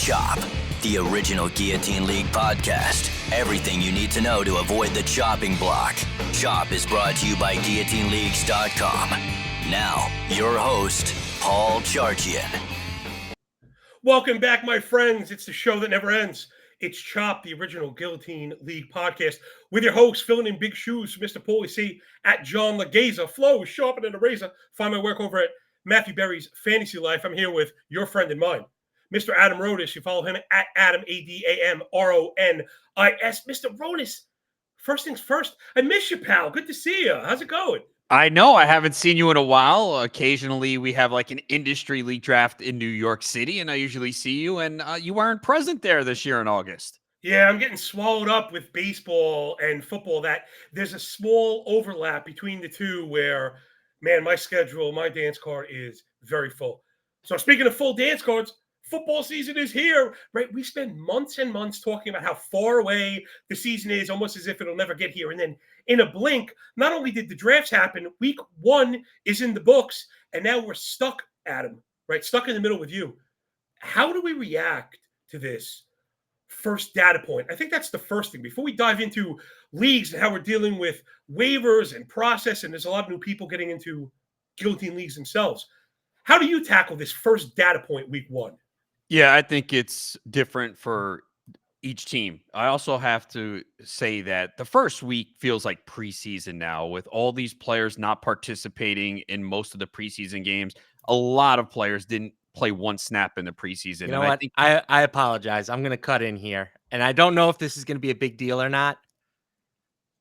Chop, the original Guillotine League podcast. Everything you need to know to avoid the chopping block. Chop is brought to you by GuillotineLeagues.com. Now, your host, Paul Charchian. Welcome back, my friends. It's the show that never ends. It's Chop, the original Guillotine League podcast, with your host, filling in big shoes for Mr. Paulie C. at John Legeza. Flow is sharper than a razor. Find my work over at Matthew Berry's Fantasy Life. I'm here with your friend and mine, Mr. Adam Ronis. You follow him at Adam, ADAMRONIS. Mr. Ronis, first things first, I miss you, pal. Good to see you. How's it going? I know I haven't seen you in a while. Occasionally we have like an industry league draft in New York City, and I usually see you, and you weren't present there this year in August. Yeah, I'm getting swallowed up with baseball and football. That there's a small overlap between the two where, man, my schedule, my dance card is very full. So speaking of full dance cards, football season is here, right? We spend months and months talking about how far away the season is, almost as if it'll never get here. And then in a blink, not only did the drafts happen, week one is in the books, and now we're stuck, Adam, right? Stuck in the middle with you. How do we react to this first data point? I think that's the first thing. Before we dive into leagues and how we're dealing with waivers and process, and there's a lot of new people getting into guillotine leagues themselves. How do you tackle this first data point week one? Yeah, I think it's different for each team. I also have to say that the first week feels like preseason now, with all these players not participating in most of the preseason games. A lot of players didn't play one snap in the preseason. You know what? I apologize. I'm going to cut in here. And I don't know if this is going to be a big deal or not,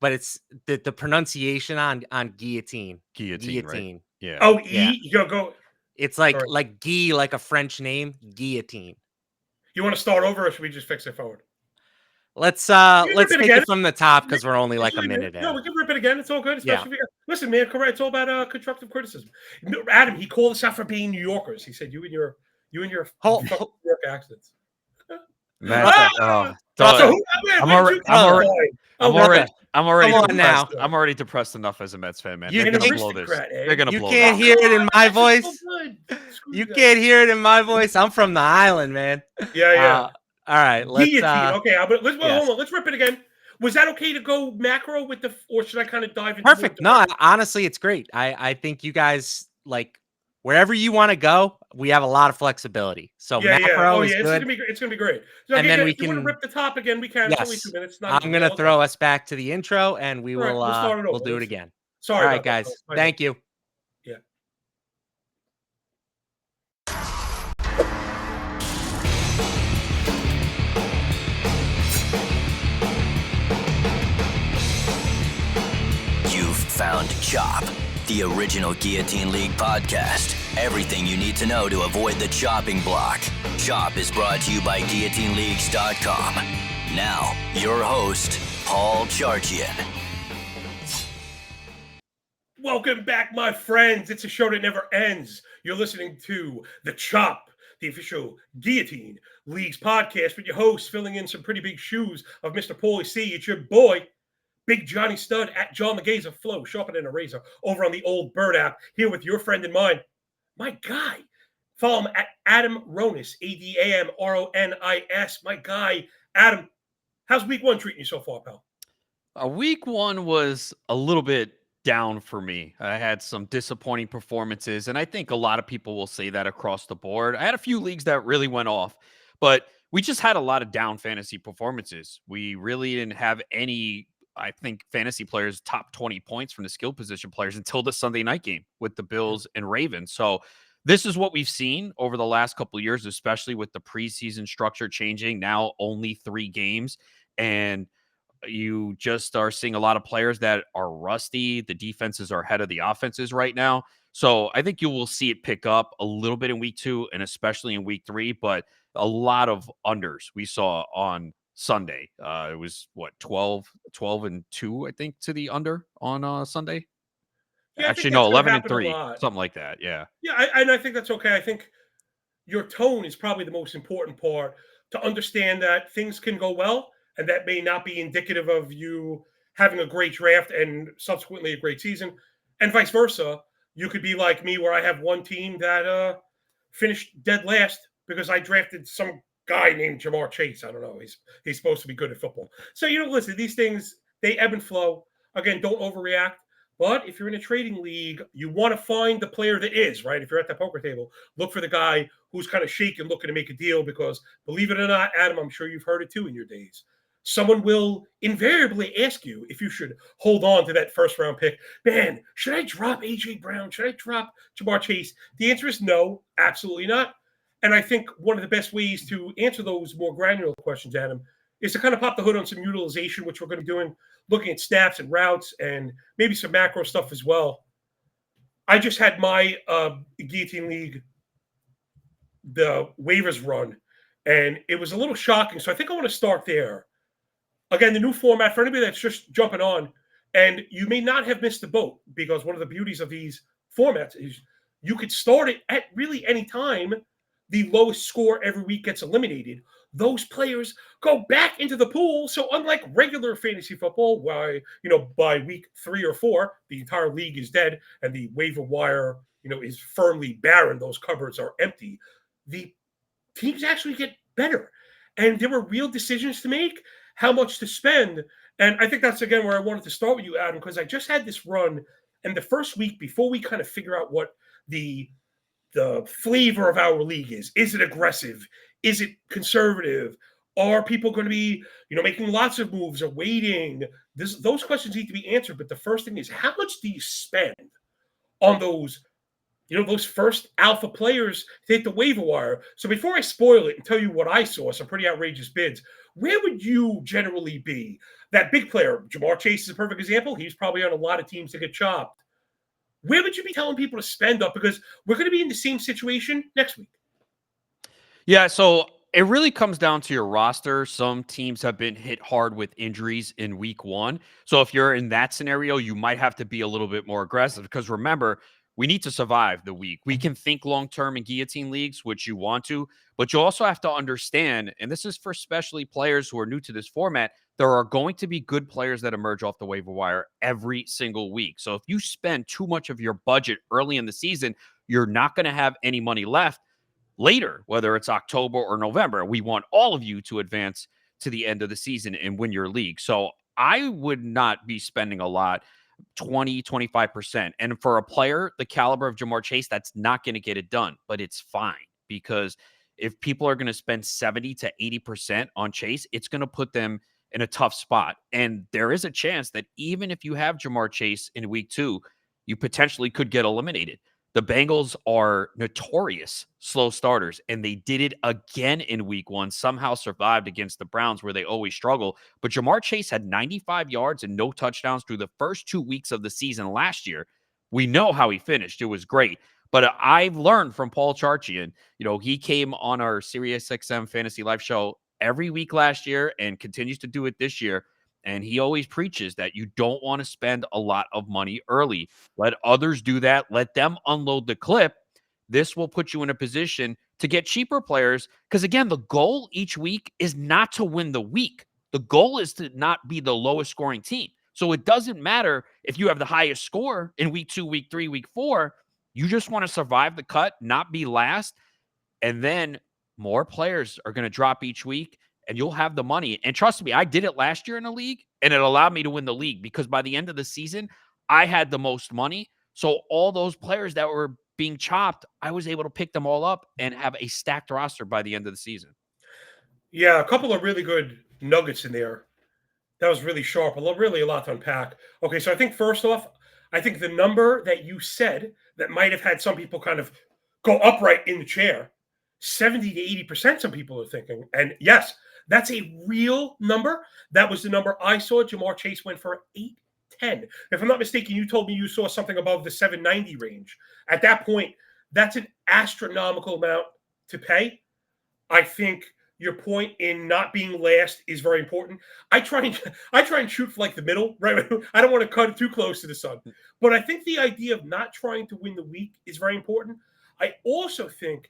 but it's the pronunciation on guillotine. Guillotine. Right? Yeah. Oh, yeah. Go. It's like Guy, like a French name, guillotine. You want to start over, or should we just fix it forward? Let's take it from the top because we're only like a minute in. No, we can rip it again. It's all good. Especially if listen, man, correct. It's all about constructive criticism. Adam, he called us out for being New Yorkers. He said you and your New York accents. I'm already depressed enough as a Mets fan, man. They're gonna blow this. They're gonna blow. You can't hear it in my voice. You can't hear it in my voice. I'm from the island, man. Yeah. All right, let's. Okay, but hold on. Let's rip it again. Was that okay to go macro with or should I kind of dive into? Perfect. No, honestly, it's great. I think you guys like wherever you want to go. We have a lot of flexibility. So macro is good. It's gonna be great. So and then we can want to rip the top again. We can. Yes. It's only 2 minutes. I'm gonna throw us back to the intro, and we will. We'll do it again. Sorry. All right, guys. Thank you. Yeah. Found Chop, the original Guillotine League podcast. Everything you need to know to avoid the chopping block. Chop is brought to you by GuillotineLeagues.com. Now, your host, Paul Charchian. Welcome back, my friends. It's a show that never ends. You're listening to The Chop, the official Guillotine Leagues podcast with your host, filling in some pretty big shoes of Mr. Paulie C. It's your boy, Big Johnny Stud at John Legeza. Flow sharper than a razor over on the old Bird app. Here with your friend and mine, my guy. Follow him at Adam Ronis, ADAMRONIS. My guy, Adam. How's week one treating you so far, pal? Week one was a little bit down for me. I had some disappointing performances, and I think a lot of people will say that across the board. I had a few leagues that really went off, but we just had a lot of down fantasy performances. We really didn't have any, I think, fantasy players top 20 points from the skill position players until the Sunday night game with the Bills and Ravens. So this is what we've seen over the last couple of years, especially with the preseason structure changing. Now only 3 games, and you just are seeing a lot of players that are rusty. The defenses are ahead of the offenses right now. So I think you will see it pick up a little bit in week 2 and especially in week 3, but a lot of unders we saw on Sunday. It was 12 and 2, I think, to the under on Sunday. Yeah, actually, no, 11 and 3, something like that. Yeah. Yeah. I think that's okay. I think your tone is probably the most important part to understand that things can go well, and that may not be indicative of you having a great draft and subsequently a great season, and vice versa. You could be like me, where I have one team that finished dead last because I drafted some guy named Jamar Chase. I don't know. He's supposed to be good at football. So, listen, these things, they ebb and flow. Again, don't overreact. But if you're in a trading league, you want to find the player that is, right? If you're at the poker table, look for the guy who's kind of shaking, looking to make a deal, because believe it or not, Adam, I'm sure you've heard it too in your days. Someone will invariably ask you if you should hold on to that first round pick. Man, should I drop A.J. Brown? Should I drop Jamar Chase? The answer is no, absolutely not. And I think one of the best ways to answer those more granular questions, Adam, is to kind of pop the hood on some utilization, which we're going to be doing, looking at snaps and routes and maybe some macro stuff as well. I just had my Guillotine League, the waivers run, and it was a little shocking. So I think I want to start there. Again, the new format for anybody that's just jumping on, and you may not have missed the boat, because one of the beauties of these formats is you could start it at really any time. The lowest score every week gets eliminated. Those players go back into the pool. So unlike regular fantasy football, why, by week 3 or 4, the entire league is dead and the waiver wire, is firmly barren. Those cupboards are empty. The teams actually get better. And there were real decisions to make, how much to spend. And I think that's, again, where I wanted to start with you, Adam, because I just had this run. And the first week, before we kind of figure out what the flavor of our league is it aggressive? Is it conservative? Are people going to be, making lots of moves or waiting? Those questions need to be answered. But the first thing is, how much do you spend on those, those first alpha players to hit the waiver wire? So before I spoil it and tell you what I saw, some pretty outrageous bids, where would you generally be? That big player, Jamar Chase is a perfect example. He's probably on a lot of teams to get chopped. Where would you be telling people to spend up? Because we're going to be in the same situation next week. Yeah, so it really comes down to your roster. Some teams have been hit hard with injuries in week 1. So if you're in that scenario, you might have to be a little bit more aggressive, because remember, we need to survive the week. We can think long-term in Guillotine Leagues, which you want to, but you also have to understand, and this is for especially players who are new to this format, there are going to be good players that emerge off the waiver wire every single week. So if you spend too much of your budget early in the season, you're not going to have any money left later, whether it's October or November. We want all of you to advance to the end of the season and win your league. So I would not be spending a lot, 20, 25%. And for a player the caliber of Jamar Chase, that's not going to get it done, but it's fine, because if people are going to spend 70 to 80% on Chase, it's going to put them in a tough spot. And there is a chance that even if you have Jamar Chase in week 2, you potentially could get eliminated. The Bengals are notorious slow starters, and they did it again in week 1, somehow survived against the Browns, where they always struggle. But Jamar Chase had 95 yards and no touchdowns through the first 2 weeks of the season last year. We know how he finished. It was great. But I've learned from Paul Charchian, he came on our SiriusXM Fantasy Live show every week last year and continues to do it this year. And he always preaches that you don't want to spend a lot of money early. Let others do that. Let them unload the clip. This will put you in a position to get cheaper players. Because again, the goal each week is not to win the week. The goal is to not be the lowest scoring team. So it doesn't matter if you have the highest score in week 2, week 3, week 4. You just want to survive the cut, not be last. And then more players are going to drop each week, and you'll have the money. And trust me, I did it last year in a league, and it allowed me to win the league, because by the end of the season, I had the most money. So all those players that were being chopped, I was able to pick them all up and have a stacked roster by the end of the season. Yeah, a couple of really good nuggets in there. That was really sharp. Really a lot to unpack. Okay, so I think first off, I think the number that you said that might have had some people kind of go upright in the chair, 70 to 80%, some people are thinking. And yes, that's a real number. That was the number I saw. Jamar Chase went for 810. If I'm not mistaken, you told me you saw something above the 790 range. At that point, that's an astronomical amount to pay. I think your point in not being last is very important. I try and shoot for like the middle, right? I don't want to cut it too close to the sun. But I think the idea of not trying to win the week is very important. I also think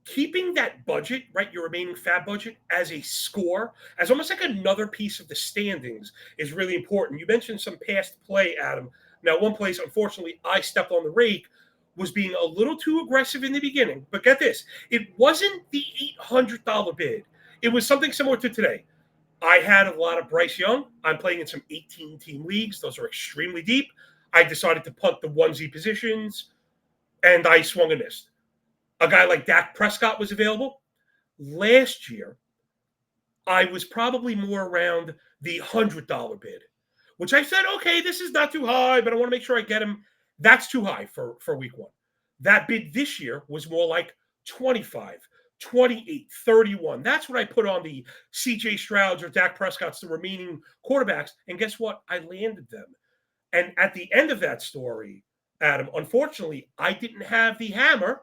keeping that budget, right, your remaining fab budget, as a score, as almost like another piece of the standings, is really important. You mentioned some past play, Adam. Now, one place, unfortunately, I stepped on the rake was being a little too aggressive in the beginning. But get this, it wasn't the $800 bid. It was something similar to today. I had a lot of Bryce Young. I'm playing in some 18-team leagues. Those are extremely deep. I decided to punt the onesie positions, and I swung and missed. A guy like Dak Prescott was available. Last year, I was probably more around the $100 bid, which I said, okay, this is not too high, but I want to make sure I get him. That's too high for week one. That bid this year was more like 25, 28, 31. That's what I put on the CJ Strouds or Dak Prescott's, the remaining quarterbacks. And guess what? I landed them. And at the end of that story, Adam, unfortunately, I didn't have the hammer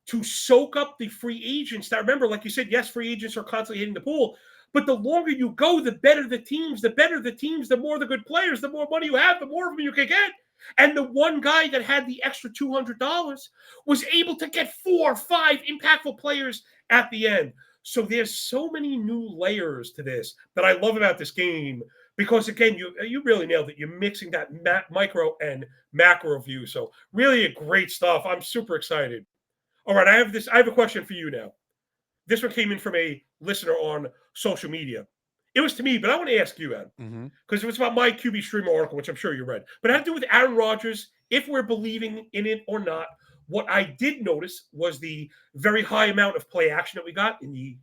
to soak up the free agents. Now, remember, like you said, yes, free agents are constantly hitting the pool. But the longer you go, the better the teams. The better the teams, the more the good players, the more money you have, the more of them you can get. And the one guy that had the extra $200 was able to get 4 or 5 impactful players at the end. So there's so many new layers to this that I love about this game because, again, you really nailed it. You're mixing that micro and macro view. So really great stuff. I'm super excited. All right, I have a question for you now. This one came in from a listener on social media. It was to me, but I want to ask you, Ed, because it was about my QB Streamer article, which I'm sure you read. But it had to do with Aaron Rodgers, if we're believing in it or not. What I did notice was the very high amount of play action that we got in the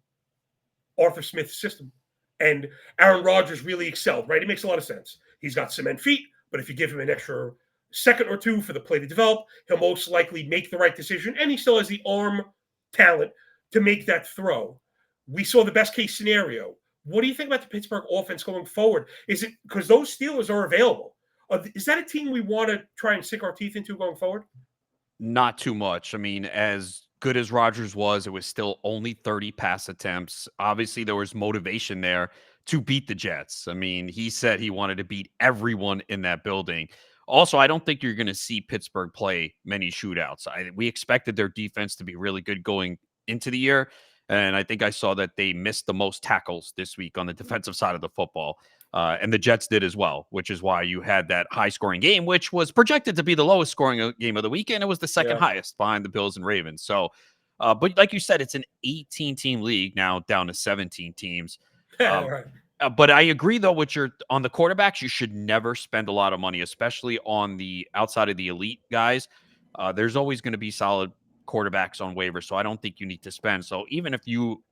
Arthur Smith system. And Aaron Rodgers really excelled, right? It makes a lot of sense. He's got cement feet, but if you give him an extra second or two for the play to develop, he'll most likely make the right decision. And he still has the arm talent to make that throw. We saw the best case scenario. What do you think about the Pittsburgh offense going forward? Is it because those Steelers are available? Is that a team we want to try and sink our teeth into going forward? Not too much. I mean, as good as Rodgers was, it was still only 30 pass attempts. Obviously, there was motivation there to beat the Jets. I mean, he said he wanted to beat everyone in that building. Also, I don't think you're going to see Pittsburgh play many shootouts. We expected their defense to be really good going into the year. And I think I saw that they missed the most tackles this week on the defensive side of the football. And the Jets did as well, which is why you had that high-scoring game, which was projected to be the lowest-scoring game of the weekend. It was the second highest behind the Bills and Ravens. So, but like you said, it's an 18-team league now down to 17 teams. Right. But I agree, though, with on the quarterbacks, you should never spend a lot of money, especially on the outside of the elite guys. There's always going to be solid quarterbacks on waivers, so I don't think you need to spend. So even if you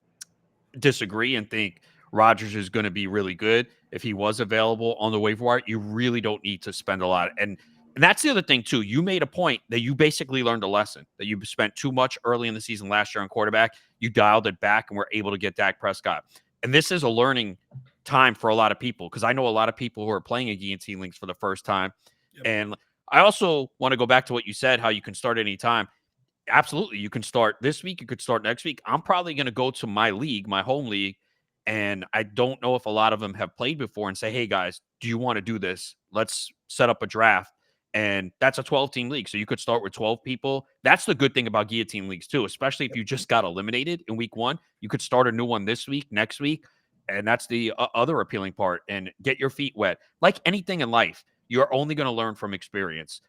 disagree and think Rodgers is going to be really good, if he was available on the waiver wire, you really don't need to spend a lot. And that's the other thing, too. You made a point that you basically learned a lesson, that you spent too much early in the season last year on quarterback. You dialed it back and were able to get Dak Prescott. And this is a learning time for a lot of people, because I know a lot of people who are playing a Guillotine Leagues for the first time. Yep. And I also want to go back to what you said, how you can start any time. Absolutely. You can start this week. You could start next week. I'm probably going to go to my league, my home league, and I don't know if a lot of them have played before and say, hey, guys, do you want to do this? Let's set up a draft. And that's a 12-team league. So you could start with 12 people. That's the good thing about Guillotine Leagues, too, especially if you just got eliminated in week one. You could start a new one this week, next week. And that's the other appealing part. And get your feet wet. Like anything in life, you're only going to learn from experience.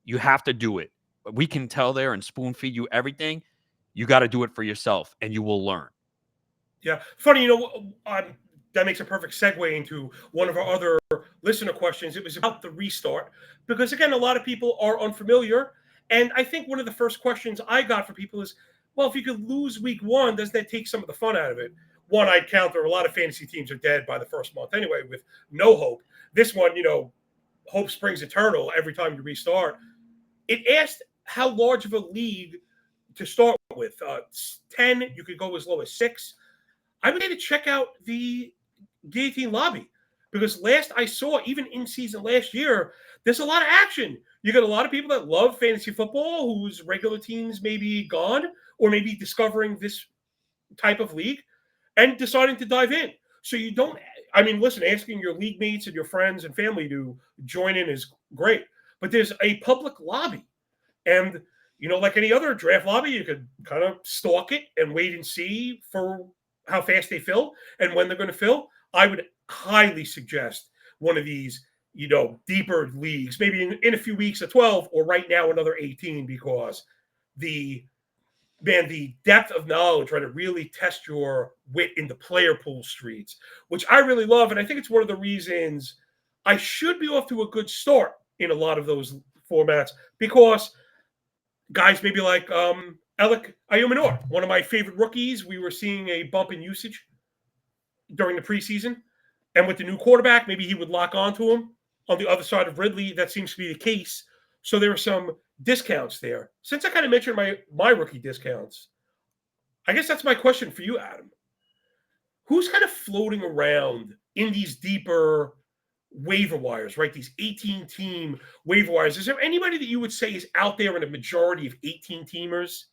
You have to do it. We can tell there and spoon feed you everything. You got to do it for yourself, and you will learn. Yeah. Funny, that makes a perfect segue into one of our other listener questions. It was about the restart, because, again, a lot of people are unfamiliar. And I think one of the first questions I got from people is, well, if you could lose week one, doesn't that take some of the fun out of it? One, I'd counter, a lot of fantasy teams are dead by the first month anyway, with no hope. This one, hope springs eternal every time you restart. It asked how large of a league to start with. 10, you could go as low as 6. I would need to check out the Guillotine lobby, because last I saw, even in season last year, there's a lot of action. You got a lot of people that love fantasy football whose regular teams may be gone, or maybe discovering this type of league and deciding to dive in. So you don't, listen, asking your league mates and your friends and family to join in is great, but there's a public lobby. And, like any other draft lobby, you could kind of stalk it and wait and see for how fast they fill and when they're going to fill. I would highly suggest one of these deeper leagues, maybe in a few weeks a 12, or right now another 18, because the depth of knowledge, right, to really test your wit in the player pool streets, which I really love. And I think it's one of the reasons I should be off to a good start in a lot of those formats, because guys maybe like Alec Ayumanor, one of my favorite rookies, we were seeing a bump in usage during the preseason. And with the new quarterback, maybe he would lock onto him on the other side of Ridley. That seems to be the case. So there are some discounts there. Since I kind of mentioned my rookie discounts, I guess that's my question for you, Adam. Who's kind of floating around in these deeper waiver wires, right? These 18-team waiver wires. Is there anybody that you would say is out there in a majority of 18-teamers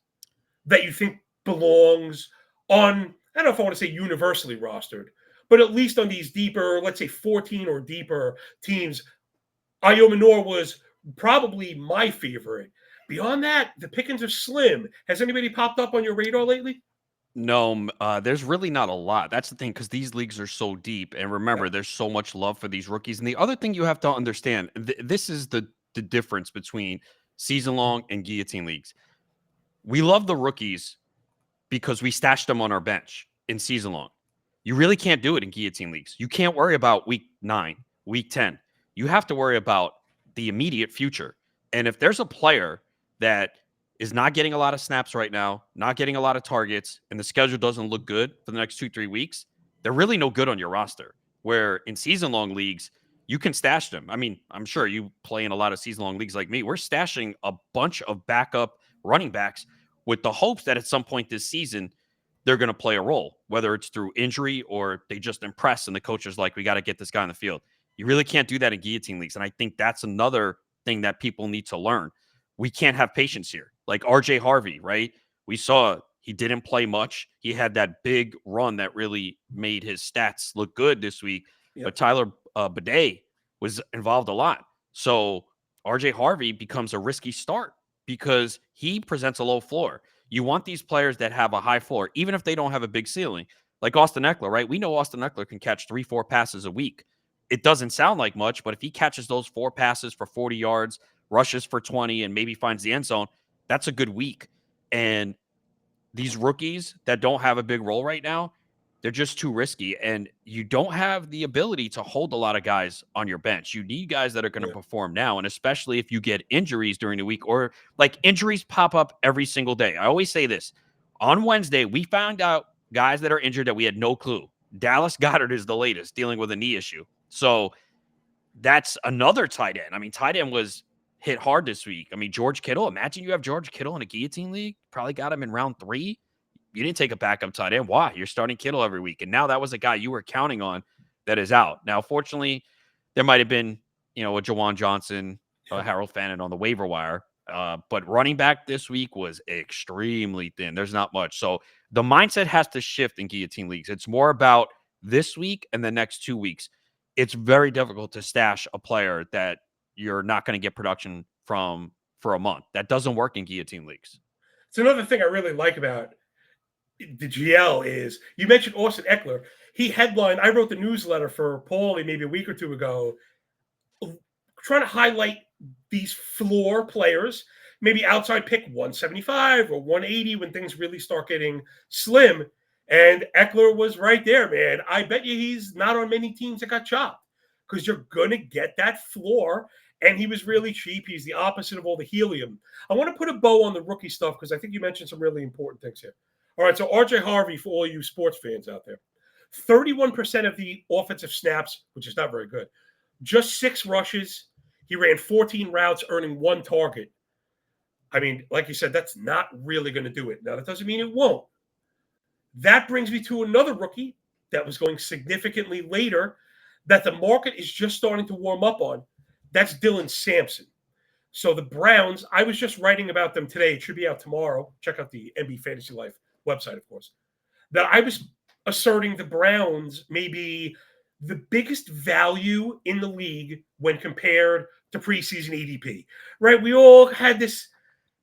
that you think belongs on, I don't know if I want to say universally rostered, but at least on these deeper, let's say 14 or deeper teams? Ayumanor was probably my favorite. Beyond that, the pickings are slim. Has anybody popped up on your radar lately? No, there's really not a lot. That's the thing, because these leagues are so deep. And remember, Yeah. there's so much love for these rookies. And the other thing you have to understand, this is the difference between season long and guillotine leagues. We love the rookies because we stashed them on our bench in season long. You really can't do it in guillotine leagues. You can't worry about week 9, week 10. You have to worry about the immediate future. And if there's a player that is not getting a lot of snaps right now, not getting a lot of targets, and the schedule doesn't look good for the next 2-3 weeks, they're really no good on your roster. Where in season long leagues, you can stash them. I mean, I'm sure you play in a lot of season long leagues like me. We're stashing a bunch of backup running backs with the hopes that at some point this season, they're going to play a role, whether it's through injury or they just impress and the coach is like, we got to get this guy on the field. You really can't do that in guillotine leagues. And I think that's another thing that people need to learn. We can't have patience here. Like RJ Harvey, right? We saw he didn't play much. He had that big run that really made his stats look good this week. Yep. But Tyler Bidet was involved a lot. So RJ Harvey becomes a risky start because he presents a low floor. You want these players that have a high floor, even if they don't have a big ceiling, like Austin Eckler, right? We know Austin Eckler can catch 3-4 passes a week. It doesn't sound like much, but if he catches those 4 passes for 40 yards, rushes for 20, and maybe finds the end zone, that's a good week. And these rookies that don't have a big role right now, they're just too risky. And you don't have the ability to hold a lot of guys on your bench. You need guys that are going to perform now. And especially if you get injuries during the week, or like injuries pop up every single day. I always say this. On Wednesday, we found out guys that are injured that we had no clue. Dallas Goedert is the latest, dealing with a knee issue. So that's another tight end. I mean, tight end was hit hard this week. I mean, George Kittle, imagine you have George Kittle in a guillotine league. Probably got him in round 3. You didn't take a backup tight end. Why? You're starting Kittle every week. And now that was a guy you were counting on that is out. Now, fortunately, there might have been, a Jawan Johnson, Harold Fannin on the waiver wire. But running back this week was extremely thin. There's not much. So the mindset has to shift in guillotine leagues. It's more about this week and the next 2 weeks. It's very difficult to stash a player that you're not going to get production from for a month. That doesn't work in guillotine leagues. It's another thing I really like about the GL is you mentioned Austin Eckler. He headlined, I wrote the newsletter for Paulie maybe a week or two ago, trying to highlight these floor players, maybe outside pick 175 or 180 when things really start getting slim. And Eckler was right there, man. I bet you he's not on many teams that got chopped because you're going to get that floor. And he was really cheap. He's the opposite of all the helium. I want to put a bow on the rookie stuff because I think you mentioned some really important things here. All right, so RJ Harvey, for all you sports fans out there, 31% of the offensive snaps, which is not very good, just 6 rushes. He ran 14 routes, earning 1 target. I mean, like you said, that's not really going to do it. Now, that doesn't mean it won't. That brings me to another rookie that was going significantly later that the market is just starting to warm up on. That's Dylan Sampson. So the Browns, I was just writing about them today. It should be out tomorrow. Check out the MB Fantasy Life website, of course. That I was asserting the Browns may be the biggest value in the league when compared to preseason ADP, right? We all had this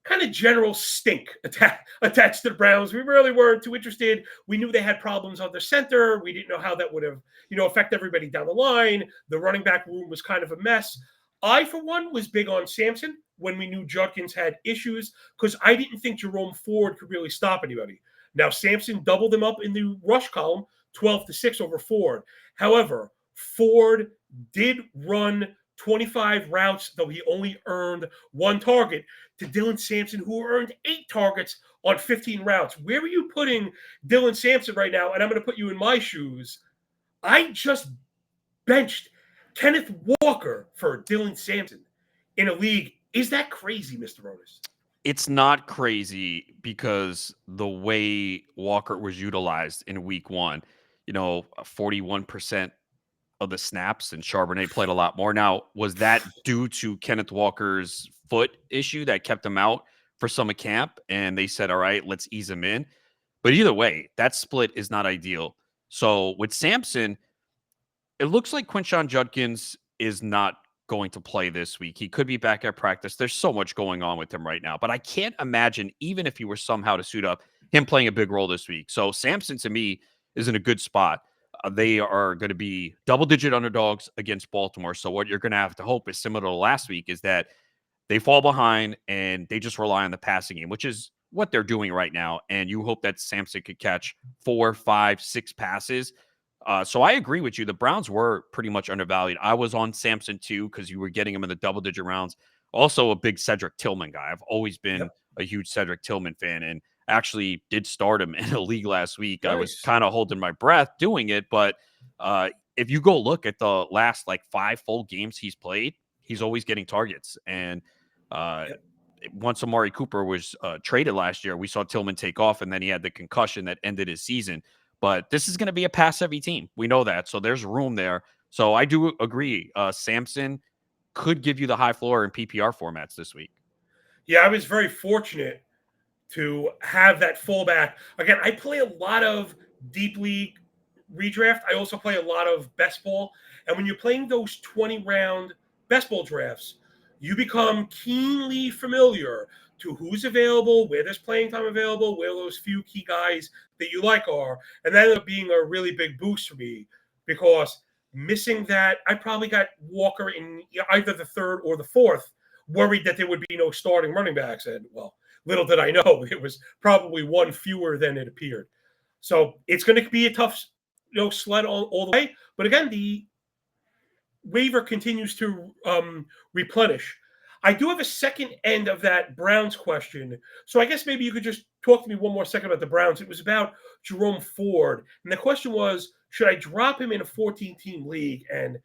kind of general stink attached to the Browns. We really weren't too interested. We knew they had problems on the center. We didn't know how that would have, affect everybody down the line. The running back room was kind of a mess. I, for one, was big on Sampson when we knew Judkins had issues because I didn't think Jerome Ford could really stop anybody. Now, Sampson doubled them up in the rush column, 12-6 over Ford. However, Ford did run 25 routes, though he only earned 1 target, to Dylan Sampson, who earned 8 targets on 15 routes. Where are you putting Dylan Sampson right now? And I'm going to put you in my shoes. I just benched Kenneth Walker for Dylan Sampson in a league. Is that crazy, Mr. Rodas? It's not crazy because the way Walker was utilized in week 1, 41% of the snaps, and Charbonnet played a lot more. Now, was that due to Kenneth Walker's foot issue that kept him out for some of camp? And they said, all right, let's ease him in. But either way, that split is not ideal. So with Sampson, it looks like Quinshon Judkins is not going to play this week. He could be back at practice. There's so much going on with him right now. But I can't imagine, even if he were somehow to suit up, him playing a big role this week. So Sampson, to me, is in a good spot. They are going to be double-digit underdogs against Baltimore. So what you're going to have to hope is similar to last week is that they fall behind and they just rely on the passing game, which is what they're doing right now. And you hope that Sampson could catch 4, 5, 6 passes. So I agree with you. The Browns were pretty much undervalued. I was on Sampson too because you were getting him in the double-digit rounds. Also a big Cedric Tillman guy. I've always been a huge Cedric Tillman fan and actually did start him in a league last week. Nice. I was kind of holding my breath doing it, but if you go look at the last 5 full games he's played, he's always getting targets. And once Amari Cooper was traded last year, we saw Tillman take off, and then he had the concussion that ended his season. But this is going to be a pass-heavy team. We know that. So there's room there. So I do agree. Sampson could give you the high floor in PPR formats this week. Yeah, I was very fortunate to have that fullback. Again, I play a lot of deep league redraft. I also play a lot of best ball. And when you're playing those 20-round best ball drafts, you become keenly familiar to who's available, where there's playing time available, where those few key guys that you like are. And that ended up being a really big boost for me because missing that, I probably got Walker in either the 3rd or the 4th, worried that there would be no starting running backs. And, well, little did I know, it was probably 1 fewer than it appeared. So it's going to be a tough sled all the way. But again, the waiver continues to replenish. I do have a second end of that Browns question. So I guess maybe you could just talk to me one more second about the Browns. It was about Jerome Ford. And the question was, should I drop him in a 14-team league? And,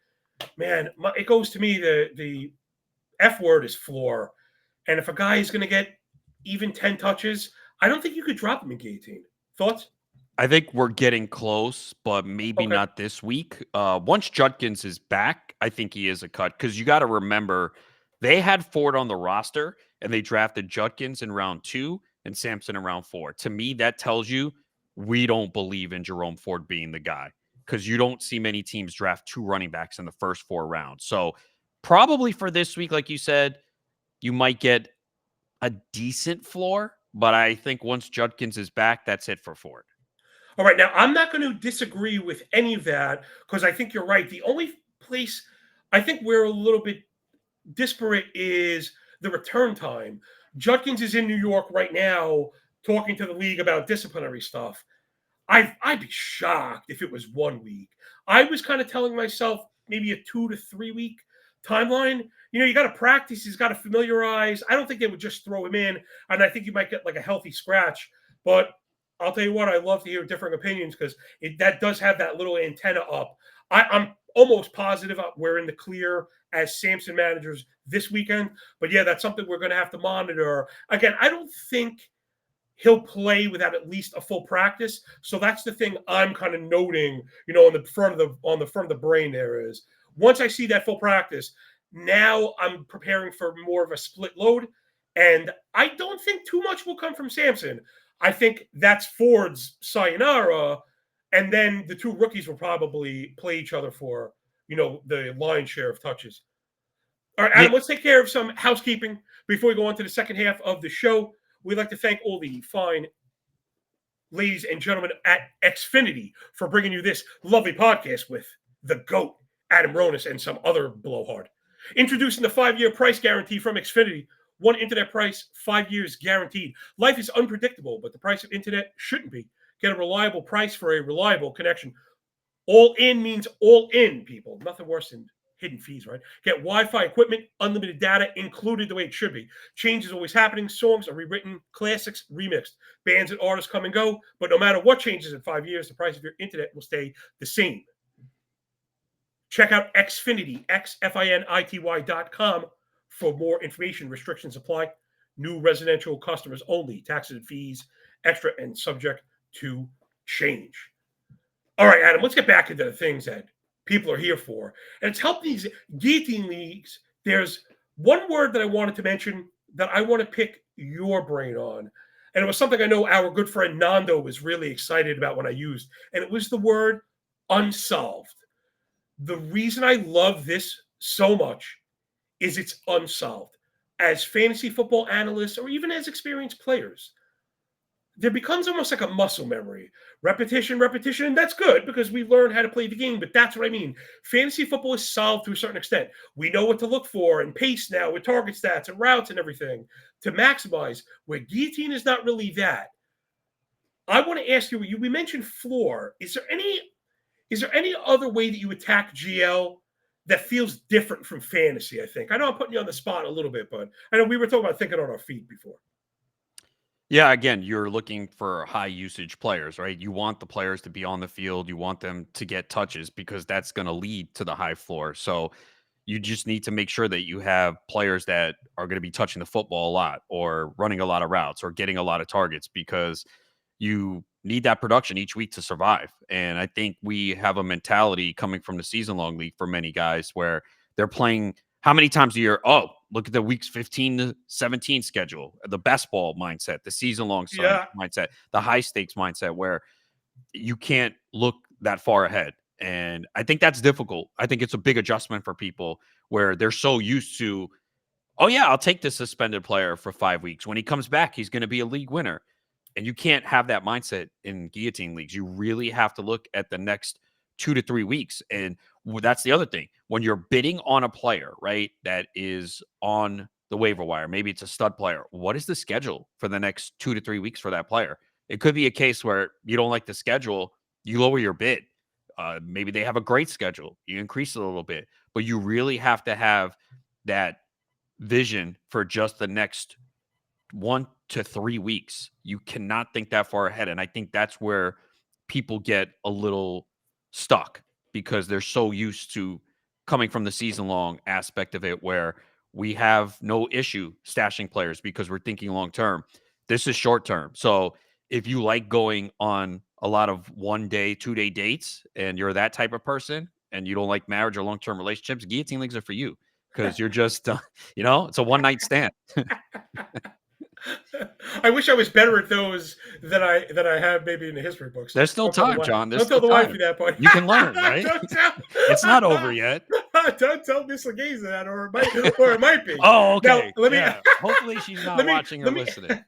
man, it goes to me, the F word is floor. And if a guy is going to get even 10 touches, I don't think you could drop him in Guillotine. Thoughts? I think we're getting close, but maybe not this week. Once Judkins is back, I think he is a cut because you got to remember they had Ford on the roster and they drafted Judkins in round 2 and Sampson in round 4. To me, that tells you we don't believe in Jerome Ford being the guy because you don't see many teams draft 2 running backs in the first 4 rounds. So probably for this week, like you said, you might get a decent floor, but I think once Judkins is back, that's it for Ford. All right. Now, I'm not going to disagree with any of that because I think you're right. The only place I think we're a little bit disparate is the return time. Judkins is in New York right now talking to the league about disciplinary stuff. I'd be shocked if it was 1 week. I was kind of telling myself maybe a 2 to 3 week timeline. You got to practice. He's got to familiarize. I don't think they would just throw him in. And I think you might get a healthy scratch. But I'll tell you what, I love to hear different opinions because that does have that little antenna up. I'm almost positive we're in the clear as Sampson managers this weekend. But, yeah, that's something we're going to have to monitor. Again, I don't think he'll play without at least a full practice. So that's the thing I'm kind of noting, on the front of the brain there is once I see that full practice, now I'm preparing for more of a split load. And I don't think too much will come from Sampson. I think that's Ford's sayonara. And then the 2 rookies will probably play each other for, the lion's share of touches. All right, Adam, let's take care of some housekeeping before we go on to the second half of the show. We'd like to thank all the fine ladies and gentlemen at Xfinity for bringing you this lovely podcast with the GOAT, Adam Ronis, and some other blowhard. Introducing the 5-year price guarantee from Xfinity. One internet price, 5 years guaranteed. Life is unpredictable, but the price of internet shouldn't be. Get a reliable price for a reliable connection. All in means all in, people. Nothing worse than hidden fees, right? Get Wi-Fi equipment, unlimited data included the way it should be. Change is always happening. Songs are rewritten, classics remixed. Bands and artists come and go, but no matter what changes in 5 years, the price of your internet will stay the same. Check out Xfinity, XFINITY.com for more information. Restrictions apply. New residential customers only. Taxes and fees extra and subject to change. All right, Adam, let's get back into the things that people are here for. And it's helped these Guillotine Leagues. There's one word that I wanted to mention that I want to pick your brain on. And it was something I know our good friend Nando was really excited about when I used. And it was the word unsolved. The reason I love this so much is it's unsolved. As fantasy football analysts or even as experienced players, there becomes almost like a muscle memory. Repetition, and that's good because we learn how to play the game, but that's what I mean. Fantasy football is solved to a certain extent. We know what to look for and pace now with target stats and routes and everything to maximize, where Guillotine is not really that. I want to ask you, we mentioned floor. Is there any other way that you attack GL that feels different from fantasy, I think? I know I'm putting you on the spot a little bit, but I know we were talking about thinking on our feet before. Yeah, again, you're looking for high usage players, right? You want the players to be on the field. You want them to get touches because that's going to lead to the high floor. So you just need to make sure that you have players that are going to be touching the football a lot or running a lot of routes or getting a lot of targets because you need that production each week to survive. And I think we have a mentality coming from the season long league for many guys where they're playing how many times a year? Oh, look at the weeks 15 to 17 schedule, the best ball mindset, the season long mindset, the high stakes mindset where you can't look that far ahead. And I think that's difficult. I think it's a big adjustment for people where they're so used to, oh, yeah, I'll take this suspended player for 5 weeks. When he comes back, he's going to be a league winner. And you can't have that mindset in Guillotine Leagues. You really have to look at the next 2 to 3 weeks. And that's the other thing. When you're bidding on a player, right, that is on the waiver wire, maybe it's a stud player. What is the schedule for the next 2 to 3 weeks for that player? It could be a case where you don't like the schedule, you lower your bid. Maybe they have a great schedule, you increase it a little bit, but you really have to have that vision for just the next 1 to 3 weeks. You cannot think that far ahead. And I think that's where people get a little stuck because they're so used to coming from the season long aspect of it where we have no issue stashing players because we're thinking long term. This is short term. So if you like going on a lot of 1 day, 2 day dates and you're that type of person and you don't like marriage or long term relationships, Guillotine Leagues are for you because you're just, it's a one night stand. I wish I was better at those than I have maybe in the history books. There's still time, John. Don't tell the wifey that part. You can learn, right? It's not over yet. Don't tell Miss Lagaze that, or it might be. Oh, okay. Now, let me. Yeah. Hopefully, she's not watching or listening.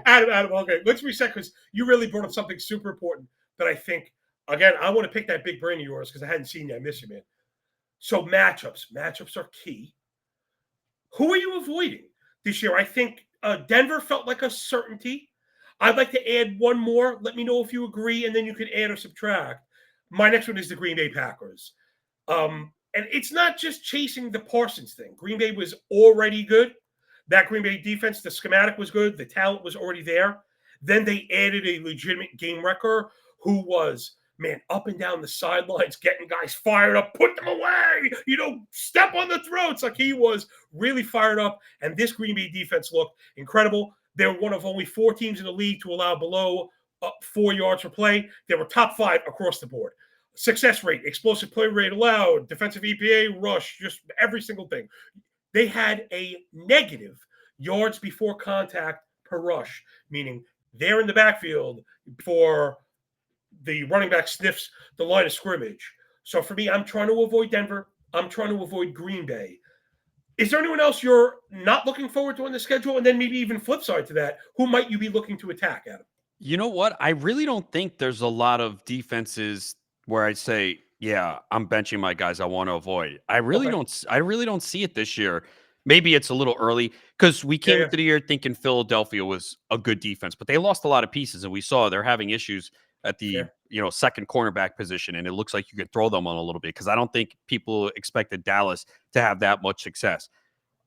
Adam, okay. Let's reset because you really brought up something super important that I think. Again, I want to pick that big brain of yours because I hadn't seen you. I miss you, man. So matchups are key. Who are you avoiding this year? I think Denver felt like a certainty. I'd like to add one more. Let me know if you agree, and then you can add or subtract. My next one is the Green Bay Packers. And it's not just chasing the Parsons thing. Green Bay was already good. That Green Bay defense, the schematic was good. The talent was already there. Then they added a legitimate game wrecker who was, up and down the sidelines, getting guys fired up, put them away, step on the throats. Like he was really fired up. And this Green Bay defense looked incredible. They're one of only 4 teams in the league to allow below 4 yards per play. They were top 5 across the board. Success rate, explosive play rate allowed, defensive EPA, rush, just every single thing. They had a negative yards before contact per rush, meaning they're in the backfield for the running back sniffs the line of scrimmage. So for me, I'm trying to avoid Denver. I'm trying to avoid Green Bay. Is there anyone else you're not looking forward to on the schedule? And then maybe even flip side to that, who might you be looking to attack, Adam? You know what? I really don't think there's a lot of defenses where I'd say, yeah, I'm benching my guys I want to avoid. Okay. I really don't see it this year. Maybe it's a little early because we Yeah, came yeah. into the year thinking Philadelphia was a good defense, but they lost a lot of pieces, and we saw they're having issues at the Fair. second cornerback position, and it looks like you could throw them on a little bit because I don't think people expected Dallas to have that much success.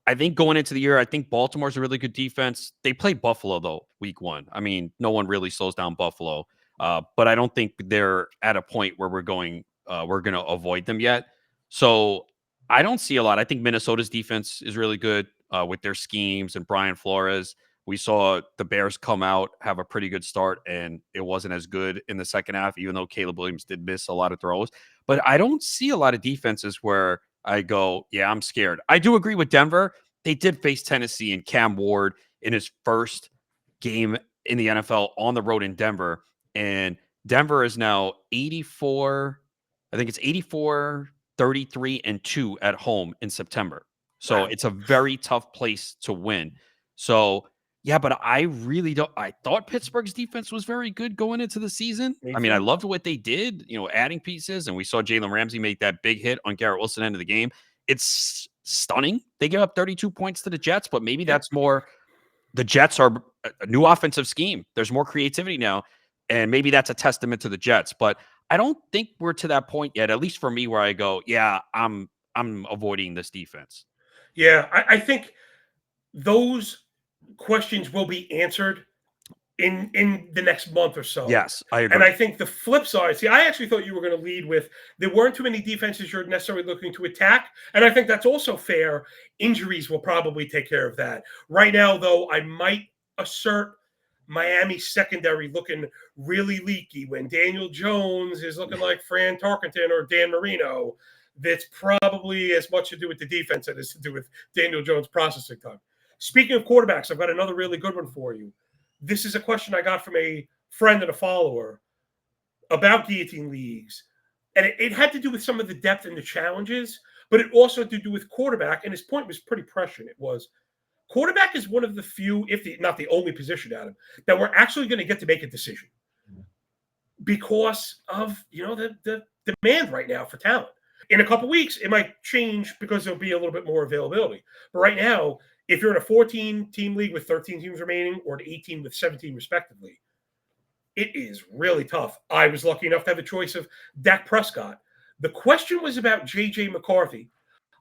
I think going into the year, I think Baltimore's a really good defense. They played Buffalo though, week 1. I mean, no one really slows down Buffalo, but I don't think they're at a point where we're going to avoid them yet. So I don't see a lot. I think Minnesota's defense is really good with their schemes and Brian Flores. We saw the Bears come out, have a pretty good start, and it wasn't as good in the second half, even though Caleb Williams did miss a lot of throws. But I don't see a lot of defenses where I go, yeah, I'm scared. I do agree with Denver. They did face Tennessee and Cam Ward in his first game in the NFL on the road in Denver. And Denver is now 84, I think it's 84, 33, and 2 at home in September. So Wow. it's a very tough place to win. So, yeah, but I really don't. I thought Pittsburgh's defense was very good going into the season. Me I mean, I too. loved what they did, adding pieces, and we saw Jalen Ramsey make that big hit on Garrett Wilson end of the game. It's stunning. They give up 32 points to the Jets, but maybe Yeah. that's more the Jets are a new offensive scheme. There's more creativity now, and maybe that's a testament to the Jets. But I don't think we're to that point yet, at least for me, where I go, yeah, I'm avoiding this defense. Yeah. I think those questions will be answered in the next month or so. Yes, I And I agree. think the flip side, see, I actually thought you were going to lead with there weren't too many defenses you're necessarily looking to attack. And I think that's also fair. Injuries will probably take care of that. Right now, though, I might assert Miami's secondary looking really leaky when Daniel Jones is looking like Fran Tarkenton or Dan Marino. That's probably as much to do with the defense as it is to do with Daniel Jones' processing time. Speaking of quarterbacks, I've got another really good one for you. This is a question I got from a friend and a follower about Guillotine Leagues. And it had to do with some of the depth and the challenges, but it also had to do with quarterback. And his point was pretty prescient. It was quarterback is one of the few, if not the only position, Adam, that we're actually going to get to make a decision because of the demand right now for talent. In a couple weeks, it might change because there'll be a little bit more availability. But right now, if you're in a 14-team league with 13 teams remaining or an 18 with 17 respectively, it is really tough. I was lucky enough to have a choice of Dak Prescott. The question was about J.J. McCarthy.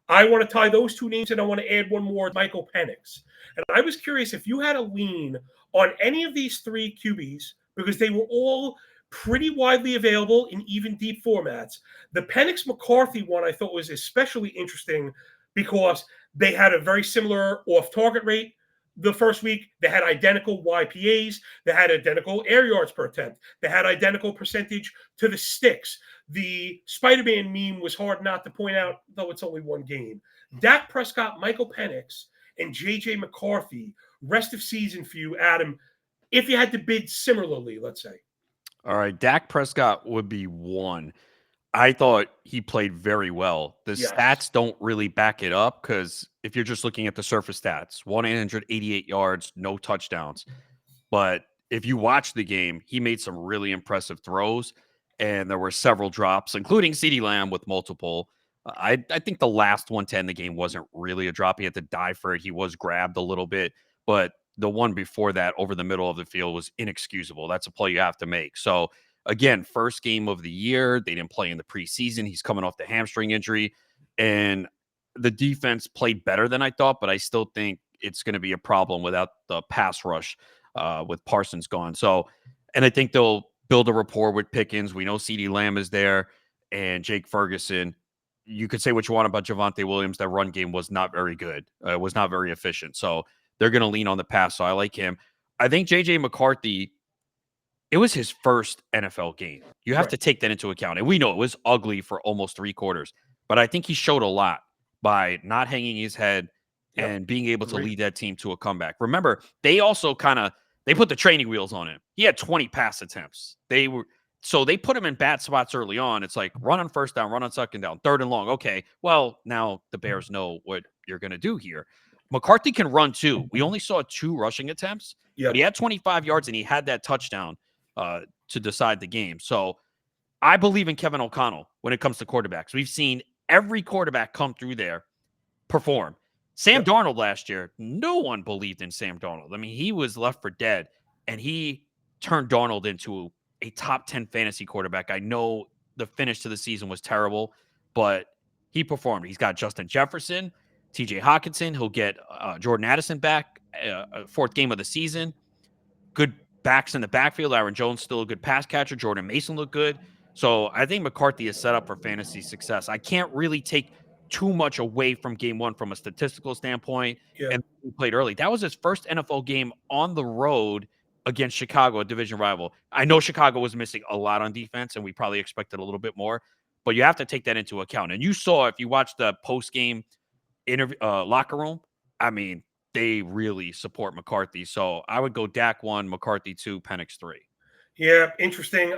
I want to tie those two names, and I want to add one more, Michael Penix. And I was curious if you had a lean on any of these three QBs, because they were all pretty widely available in even deep formats. The Penix McCarthy one I thought was especially interesting because they had a very similar off-target rate the first week. They had identical YPAs. They had identical air yards per attempt. They had identical percentage to the sticks. The Spider-Man meme was hard not to point out, though it's only one game. Dak Prescott, Michael Penix, and J.J. McCarthy, rest of season for you, Adam, if you had to bid similarly, let's say. All right, Dak Prescott would be one. I thought he played very well. The Yes. stats don't really back it up because if you're just looking at the surface stats, 188 yards, no touchdowns. But if you watch the game, he made some really impressive throws, and there were several drops, including CeeDee Lamb with multiple. I think the last one to end the game wasn't really a drop. He had to dive for it. He was grabbed a little bit, but the one before that over the middle of the field was inexcusable. That's a play you have to make. So again, first game of the year. They didn't play in the preseason. He's coming off the hamstring injury, and the defense played better than I thought, but I still think it's going to be a problem without the pass rush with Parsons gone. So, and I think they'll build a rapport with Pickens. We know CeeDee Lamb is there and Jake Ferguson. You could say what you want about Javonte Williams. That run game was not very good. Was not very efficient. So they're going to lean on the pass. So I like him. I think J.J. McCarthy, it was his first NFL game. You have Right. to take that into account. And we know it was ugly for almost 3 quarters, but I think he showed a lot by not hanging his head Yep. and being able to Agreed. lead that team to a comeback. Remember, they also they put the training wheels on him. He had 20 pass attempts. They put him in bad spots early on. It's like run on first down, run on second down, third and long. Okay, well, now the Bears know what you're going to do here. McCarthy can run too. We only saw 2 rushing attempts, but he had 25 yards and he had that touchdown to decide the game. So I believe in Kevin O'Connell when it comes to quarterbacks. We've seen every quarterback come through there perform. Sam Darnold last year, no one believed in Sam Darnold. I mean, he was left for dead, and he turned Darnold into a top 10 fantasy quarterback. I know the finish to the season was terrible, but he performed. He's got Justin Jefferson, TJ Hawkinson. He'll get Jordan Addison back, 4th game of the season. Good backs in the backfield. Aaron Jones still a good pass catcher. Jordan Mason looked good. So I think McCarthy is set up for fantasy success. I can't really take too much away from game 1 from a statistical standpoint. And he played early. That was his first NFL game on the road against Chicago, a division rival. I know Chicago was missing a lot on defense, and we probably expected a little bit more, but you have to take that into account. And you saw, if you watched the post-game interview locker room, I mean, they really support McCarthy. So I would go Dak 1, McCarthy 2, Penix 3. Yeah, interesting.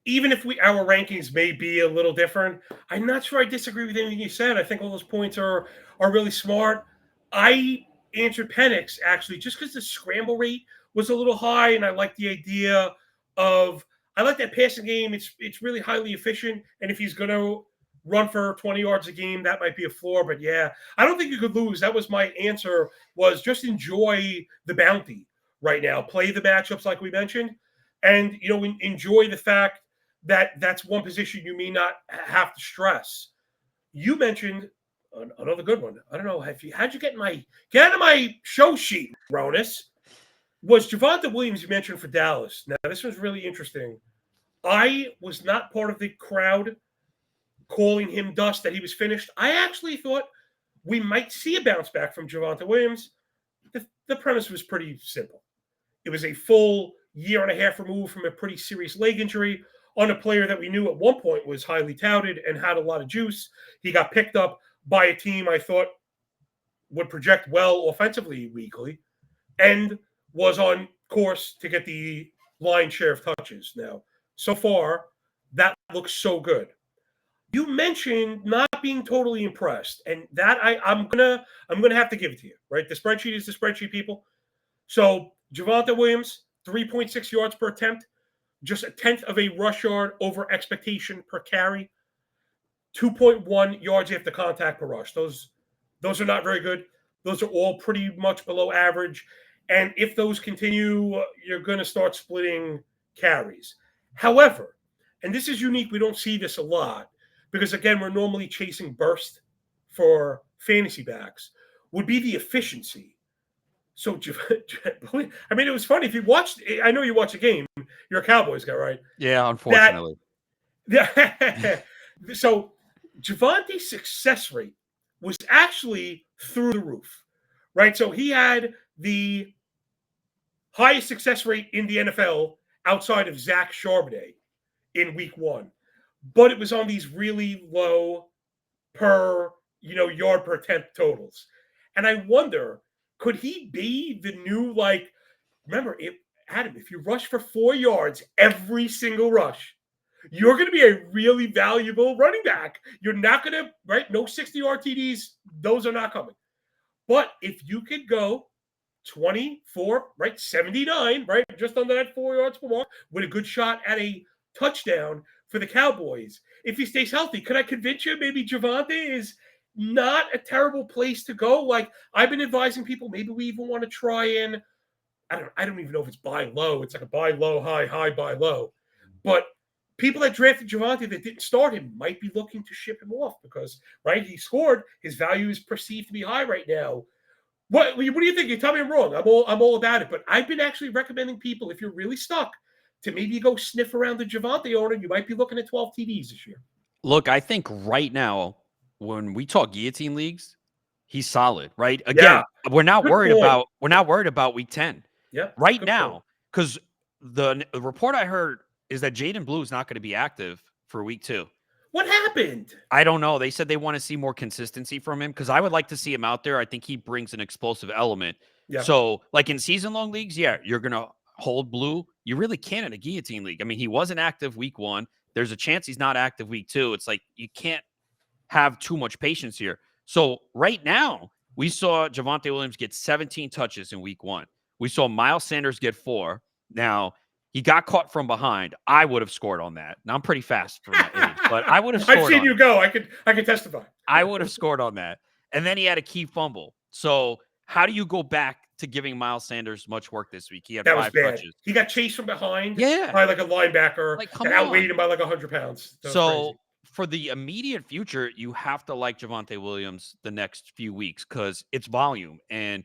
Even if our rankings may be a little different, I'm not sure I disagree with anything you said. I think all those points are really smart. I answered Penix actually just because the scramble rate was a little high, and I like the idea of I like that passing game. It's really highly efficient, and if he's going to run for 20 yards a game, that might be a floor. But yeah, I don't think you could lose. That was my answer. Was just enjoy the bounty right now. Play the matchups like we mentioned, and enjoy the fact that that's one position you may not have to stress. You mentioned another good one. I don't know. How'd you get out of my show sheet, Ronis? Was Javonte Williams you mentioned for Dallas? Now, this was really interesting. I was not part of the crowd calling him dust that he was finished. I actually thought we might see a bounce back from Javonte Williams. The premise was pretty simple. It was a full year and a half removed from a pretty serious leg injury on a player that we knew at one point was highly touted and had a lot of juice. He got picked up by a team I thought would project well offensively weekly and was on course to get the lion's share of touches. Now, so far, that looks so good. You mentioned not being totally impressed, and that I'm gonna have to give it to you, right? The spreadsheet is the spreadsheet, people. So Javonte Williams, 3.6 yards per attempt, just 1/10 of a rush yard over expectation per carry, 2.1 yards after contact per rush. Those are not very good. Those are all pretty much below average. And if those continue, you're going to start splitting carries. However, and this is unique, we don't see this a lot because, again, we're normally chasing burst for fantasy backs, would be the efficiency. So, I mean, it was funny. If you watched, I know you watch a game. You're a Cowboys guy, right? Yeah, unfortunately. So, Javonte's success rate was actually through the roof, right? So, he had the highest success rate in the NFL outside of Zach Charbonnet in week 1. But it was on these really low per, yard per attempt totals. And I wonder, could he be the new, remember, Adam, if you rush for 4 yards every single rush, you're going to be a really valuable running back. You're not going to, right? No 60-yard TDs. Those are not coming. But if you could go 24, right? 79, right? Just under that 4 yards per mark with a good shot at a touchdown for the Cowboys. If he stays healthy, could I convince you maybe Javonte is not a terrible place to go? Like, I've been advising people, maybe we even want to try and I don't even know if it's buy low. It's like a buy low, high, buy low. But people that drafted Javonte that didn't start him might be looking to ship him off because, right, he scored. His value is perceived to be high right now. What do you think? You tell me I'm wrong. I'm all about it. But I've been actually recommending people, if you're really stuck, to maybe go sniff around the Javonte owner. You might be looking at 12 TDs this year. Look, I think right now, when we talk guillotine leagues, he's solid, right? Again, we're not worried about week 10. Yeah. Right now, because the report I heard is that Jaden Blue is not going to be active for week 2. What happened? I don't know. They said they want to see more consistency from him because I would like to see him out there. I think he brings an explosive element. Yeah. So, like in season-long leagues, you're going to hold Blue. You really can in a guillotine league. I mean, he wasn't active week 1. There's a chance he's not active week 2. It's like you can't have too much patience here. So right now, we saw Javonte Williams get 17 touches in week 1. We saw Miles Sanders get 4. Now, he got caught from behind. I would have scored on that. Now, I'm pretty fast for my age, but I would have scored I've seen on you it. go. I could testify. I would have scored on that. And then he had a key fumble. So how do you go back to giving Miles Sanders much work this week? He had That was 5 bad. touches. He got chased from behind Yeah. by like a linebacker Like, come that outweighed on. him by like 100 pounds. That was So crazy. for the immediate future, you have to like Javonte Williams the next few weeks because it's volume. And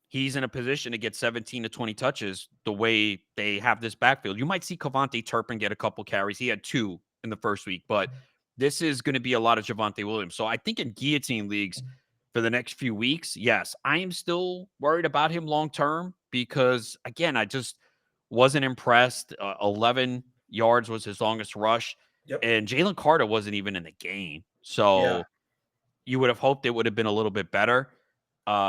he's in a position to get 17 to 20 touches the way they have this backfield. You might see Kavonte Turpin get a couple carries. He had 2 in the first week, but this is going to be a lot of Javonte Williams. So I think in guillotine leagues for the next few weeks, yes, I am still worried about him long term because, again, I just wasn't impressed. 11 yards was his longest rush, Yep. and Jalen Carter wasn't even in the game. Yeah. So you would have hoped it would have been a little bit better.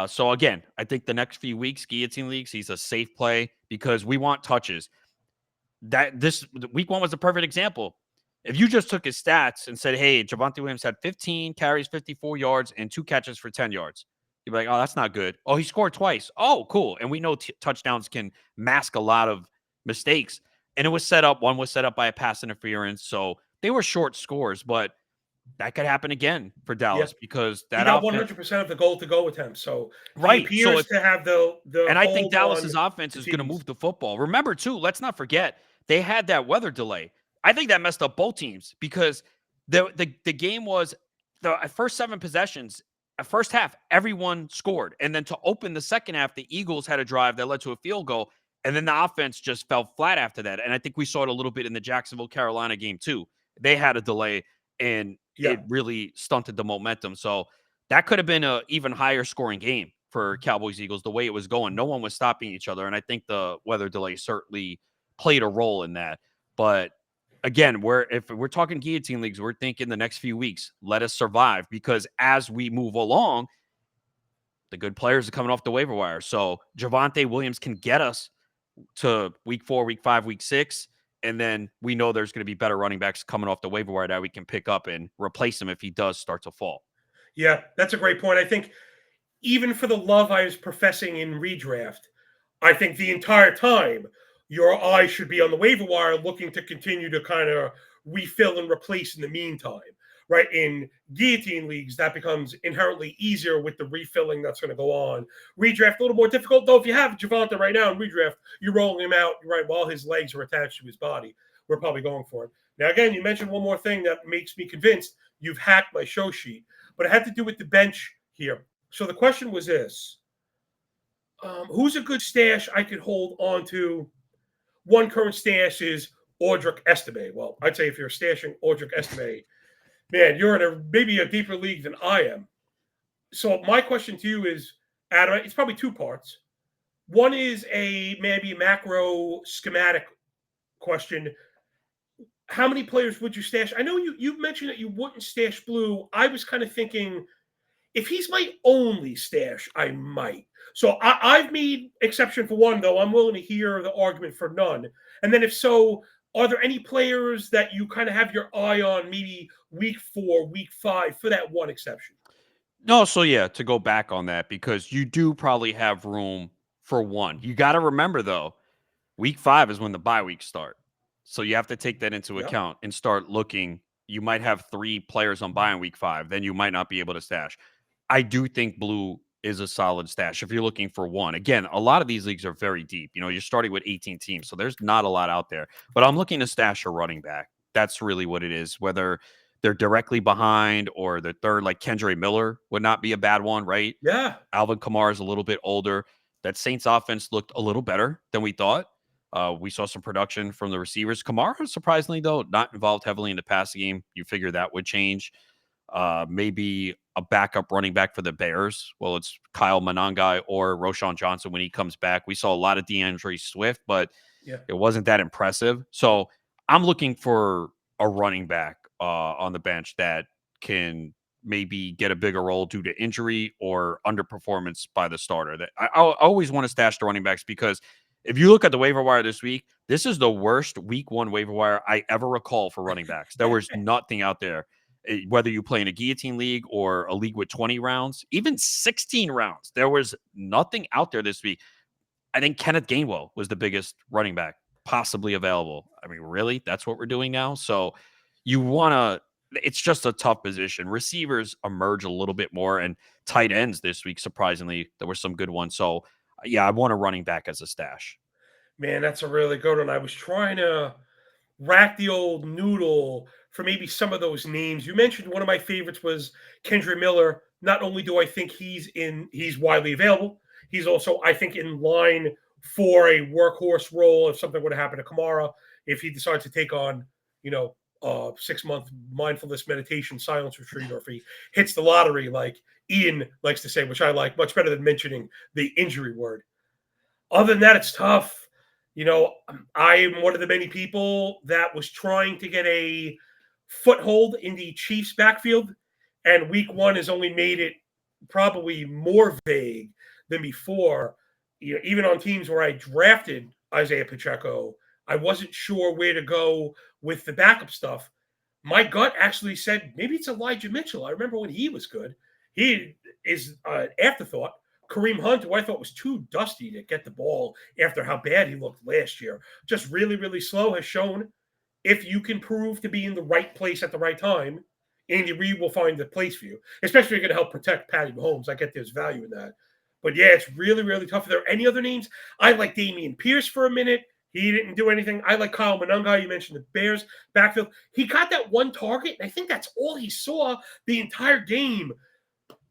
So again, I think the next few weeks, guillotine leagues, he's a safe play because we want touches. This week 1 was a perfect example. If you just took his stats and said, "Hey, Javonte Williams had 15 carries, 54 yards, and 2 catches for 10 yards," you'd be like, "Oh, that's not good." Oh, he scored twice. Oh, cool. And we know touchdowns can mask a lot of mistakes. And it was set up. One was set up by a pass interference, so they were short scores, but that could happen again for Dallas because He that got offense. 100% of the goal to go attempts. So he Right. So appears to have the and I think hold Dallas's on offense the is going to teams. move the football. Remember, too, let's not forget they had that weather delay. I think that messed up both teams because the game was the first 7 possessions, first half, everyone scored. And then to open the second half, the Eagles had a drive that led to a field goal. And then the offense just fell flat after that. And I think we saw it a little bit in the Jacksonville, Carolina game, too. They had a delay and it really stunted the momentum. So that could have been an even higher scoring game for Cowboys Eagles the way it was going. No one was stopping each other. And I think the weather delay certainly played a role in that. But again, if we're talking guillotine leagues, we're thinking the next few weeks, let us survive because as we move along, the good players are coming off the waiver wire. So Javonte Williams can get us to week 4, week 5, week 6. And then we know there's going to be better running backs coming off the waiver wire that we can pick up and replace him if he does start to fall. Yeah, that's a great point. I think even for the love I was professing in redraft, I think the entire time your eye should be on the waiver wire looking to continue to kind of refill and replace in the meantime, right? In guillotine leagues, that becomes inherently easier with the refilling that's going to go on. Redraft, a little more difficult, though. If you have Javonte right now in redraft, you're rolling him out, right, while his legs are attached to his body. We're probably going for it. Now, again, you mentioned one more thing that makes me convinced you've hacked my show sheet, but it had to do with the bench here. So the question was this. Who's a good stash I could hold on to? One current stash is Audric Estime. Well, I'd say if you're stashing Audric Estime, man, you're in maybe a deeper league than I am. So my question to you is, Adam, it's probably 2 parts. One is maybe macro schematic question. How many players would you stash? I know you mentioned that you wouldn't stash Blue. I was kind of thinking if he's my only stash, I might. So I've made exception for one, though. I'm willing to hear the argument for none. And then if so, are there any players that you kind of have your eye on maybe week 4, week 5 for that one exception? No, so yeah, to go back on that, because you do probably have room for one. You got to remember, though, week 5 is when the bye weeks start. So you have to take that into account and start looking. You might have 3 players on bye in week 5. Then you might not be able to stash. I do think Blue is a solid stash if you're looking for one. Again, a lot of these leagues are very deep. You know, you're starting with 18 teams, so there's not a lot out there. But I'm looking to stash a running back. That's really what it is. Whether they're directly behind or the third, like Kendre Miller would not be a bad one, right? Yeah. Alvin Kamara is a little bit older. That Saints offense looked a little better than we thought. We saw some production from the receivers. Kamara, surprisingly, though, not involved heavily in the passing game. You figure that would change. Maybe a backup running back for the Bears. Well, it's Kyle Monangai or Roshan Johnson when he comes back. We saw a lot of DeAndre Swift, but it wasn't that impressive. So I'm looking for a running back on the bench that can maybe get a bigger role due to injury or underperformance by the starter. That I always want to stash the running backs because if you look at the waiver wire this week, this is the worst week 1 waiver wire I ever recall for running backs. There was nothing out there. whether you play in a guillotine league or a league with 20 rounds, even 16 rounds, there was nothing out there this week. I think Kenneth Gainwell was the biggest running back possibly available. I mean, really? That's what we're doing now? So you want to, it's just a tough position. Receivers emerge a little bit more, and tight ends this week, surprisingly, there were some good ones. So, yeah, I want a running back as a stash. Man, that's a really good one. I was trying to rack the old noodle for maybe some of those names. You mentioned one of my favorites was Kendra Miller. Not only do I think he's widely available, he's also, I think, in line for a workhorse role if something would have happened to Kamara, if he decides to take on, 6-month mindfulness meditation silence retreat, or if he hits the lottery like Ian likes to say, which I like much better than mentioning the injury word. Other than that, it's tough. I am one of the many people that was trying to get a foothold in the Chiefs backfield, and week 1 has only made it probably more vague than before. Even on teams where I drafted Isaiah Pacheco, I wasn't sure where to go with the backup stuff. My gut actually said maybe it's Elijah Mitchell. I remember when he was good. He is an afterthought. Kareem Hunt, who I thought was too dusty to get the ball after how bad he looked last year, just really, really slow, has shown if you can prove to be in the right place at the right time, Andy Reid will find the place for you, especially if you're going to help protect Patty Mahomes. I get there's value in that. But yeah, it's really, really tough. Are there any other names? I like Dameon Pierce for a minute. He didn't do anything. I like Kyle Monunga. You mentioned the Bears backfield. He got that one target, and I think that's all he saw the entire game.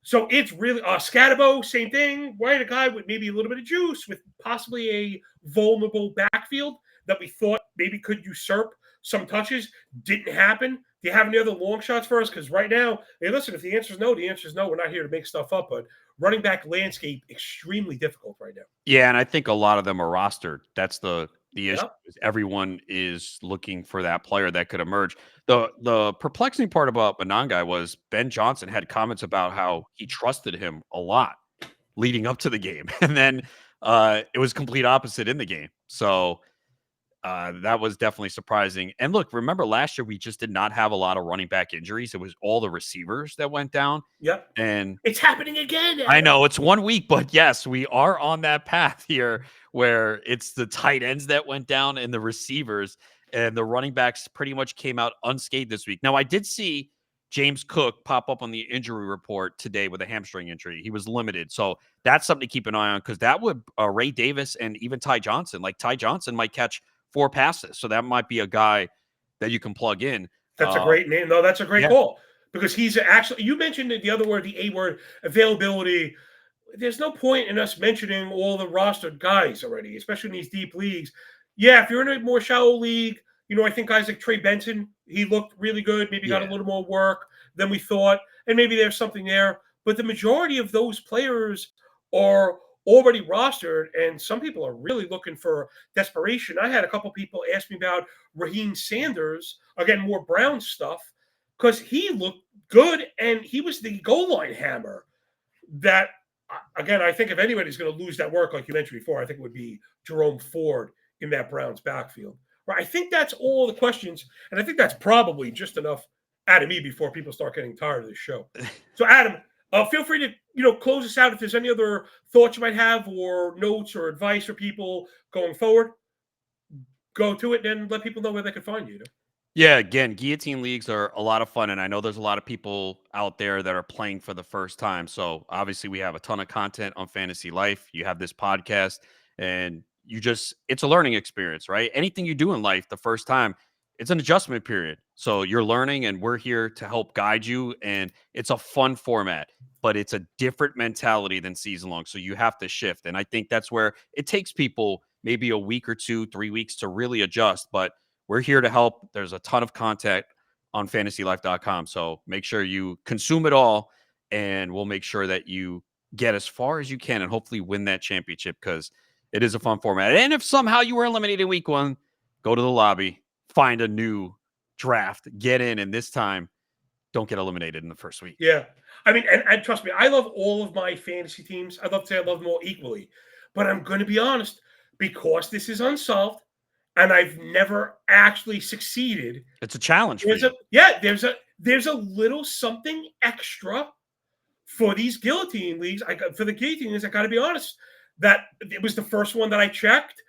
So it's really Scatabo, same thing, right? A guy with maybe a little bit of juice with possibly a vulnerable backfield that we thought maybe could usurp some touches. Didn't happen. Do you have any other long shots for us? Because right now, hey, listen, if the answer is no, the answer is no. We're not here to make stuff up, but running back landscape, extremely difficult right now. Yeah, and I think a lot of them are rostered. That's the issue. Yep. Is everyone is looking for that player that could emerge. The perplexing part about Monangai was Ben Johnson had comments about how he trusted him a lot leading up to the game, and then it was complete opposite in the game. So that was definitely surprising. And look, remember last year we just did not have a lot of running back injuries. It was all the receivers that went down. Yep. And it's happening again. I know it's 1 week, but yes, we are on that path here where it's the tight ends that went down and the receivers, and the running backs pretty much came out unscathed this week. Now, I did see James Cook pop up on the injury report today with a hamstring injury. He was limited. So that's something to keep an eye on, because that would Ray Davis and even Ty Johnson. Like Ty Johnson might catch 4 passes. So that might be a guy that you can plug in. That's a great name. No, that's a great call, because he's actually, you mentioned the other word, the A word, availability. There's no point in us mentioning all the rostered guys already, especially in these deep leagues. Yeah, if you're in a more shallow league, I think guys like Trey Benson, he looked really good, maybe got a little more work than we thought, and maybe there's something there. But the majority of those players are already rostered, and some people are really looking for desperation. I had a couple people ask me about Raheem Sanders, again, more Brown stuff, because he looked good, and he was the goal line hammer that, again, I think if anybody's going to lose that work, like you mentioned before, I think it would be Jerome Ford in that Browns backfield. Right? I think that's all the questions, and I think that's probably just enough out of me before people start getting tired of this show. So, Adam, feel free to close us out if there's any other thoughts you might have, or notes or advice for people going forward. Go to it and let people know where they can find you. Yeah, again, Guillotine Leagues are a lot of fun, and I know there's a lot of people out there that are playing for the first time. So obviously we have a ton of content on Fantasy Life. You have this podcast, and it's a learning experience, right? Anything you do in life the first time, it's an adjustment period. So you're learning, and we're here to help guide you, and it's a fun format, but it's a different mentality than season long. So you have to shift. And I think that's where it takes people maybe a week or 2, 3 weeks to really adjust, but we're here to help. There's a ton of content on fantasylife.com. So make sure you consume it all, and we'll make sure that you get as far as you can and hopefully win that championship, because it is a fun format. And if somehow you were eliminated in week 1, go to the lobby, find a new draft, get in, and this time don't get eliminated in the first week. Yeah. I mean, and trust me, I love all of my fantasy teams. I'd love to say I love them all equally. But I'm going to be honest, because this is Unsolved, and I've never actually succeeded. It's a challenge for you. There's there's a little something extra for these guillotine leagues. For the guillotine leagues, I got to be honest, that it was the first one that I checked.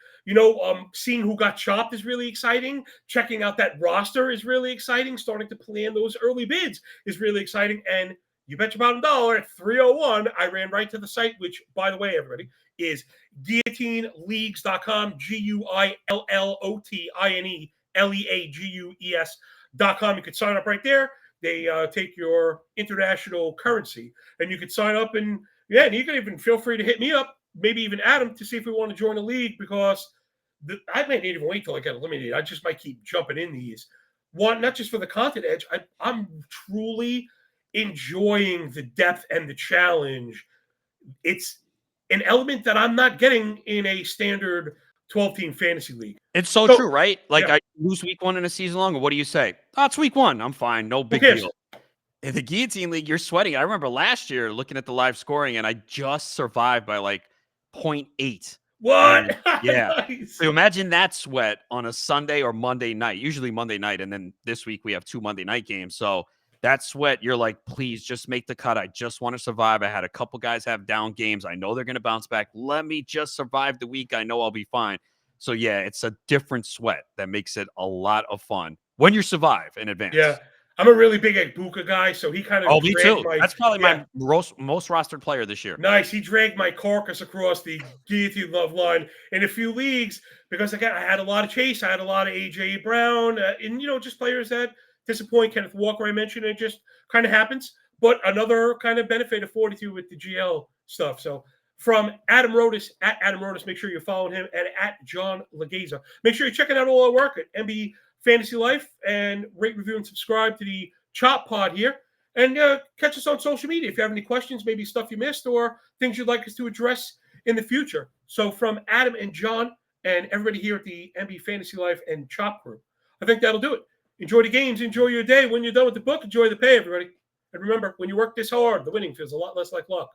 Seeing who got chopped is really exciting. Checking out that roster is really exciting. Starting to plan those early bids is really exciting. And you bet your bottom dollar at 3:01, I ran right to the site, which, by the way, everybody, is guillotineleagues.com, guillotineleagues.com. You could sign up right there. They take your international currency, and you could sign up, and you can even feel free to hit me up, maybe even Adam, to see if we want to join a league, because I may not even wait till I get eliminated. I just might keep jumping in these. One, not just for the content edge. I'm truly enjoying the depth and the challenge. It's an element that I'm not getting in a standard 12-team fantasy league. It's so true, right? Like, I lose week 1 in a season long, what do you say? Oh, it's week 1. I'm fine. No big deal. In the Guillotine League, you're sweating. I remember last year looking at the live scoring, and I just survived by like 0.8. What? Yeah. Nice. So imagine that sweat on a Sunday or Monday night, usually Monday night. And then this week we have 2 Monday night games. So that sweat, you're like, please just make the cut. I just want to survive. I had a couple guys have down games. I know they're going to bounce back. Let me just survive the week. I know I'll be fine. So yeah, it's a different sweat that makes it a lot of fun when you survive in advance. Yeah. I'm a really big Egbuka guy, so he kind of me too. That's probably my most rostered player this year. Nice. He dragged my carcass across the Guillotine Love line in a few leagues because, again, I had a lot of Chase. I had a lot of A.J. Brown, and, just players that disappoint. Kenneth Walker, I mentioned, it just kind of happens. But another kind of benefit of 42 with the GL stuff. So from Adam Rodas, at Adam Rodas, make sure you're following him, and at John Legeza. Make sure you're checking out all our work at MB Fantasy Life, and rate, review, and subscribe to the Chop Pod here. And catch us on social media if you have any questions, maybe stuff you missed, or things you'd like us to address in the future. So from Adam and John and everybody here at the MB Fantasy Life and Chop Group, I think that'll do it. Enjoy the games. Enjoy your day. When you're done with the book, enjoy the pay, everybody. And remember, when you work this hard, the winning feels a lot less like luck.